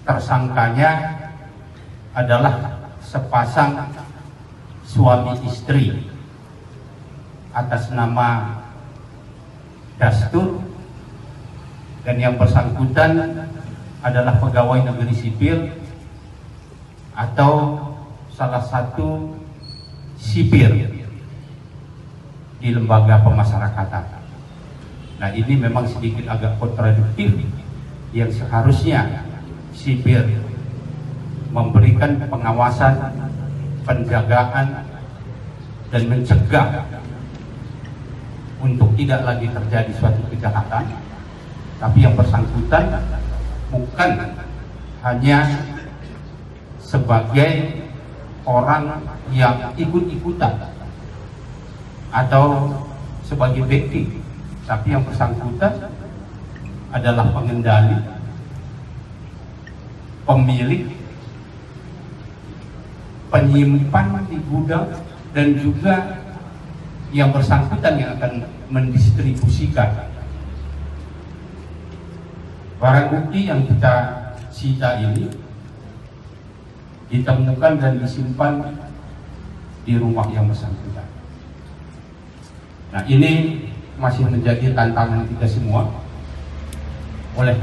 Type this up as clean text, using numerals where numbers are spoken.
tersangkanya adalah sepasang suami istri atas nama Dastur, dan yang bersangkutan adalah pegawai negeri sipil atau salah satu sipir di lembaga pemasyarakatan. Nah, ini memang sedikit agak kontradiktif, yang seharusnya sipir memberikan pengawasan, penjagaan, dan mencegah untuk tidak lagi terjadi suatu kejahatan, tapi yang bersangkutan bukan hanya sebagai orang yang ikut-ikutan atau sebagai backing, tapi yang bersangkutan adalah pengendali, pemilik, penyimpan di gudang, dan juga yang bersangkutan yang akan mendistribusikan. Barang bukti yang kita sita ini ditemukan dan disimpan di rumah yang bersangkutan. Nah, ini masih menjadi tantangan kita semua. Oleh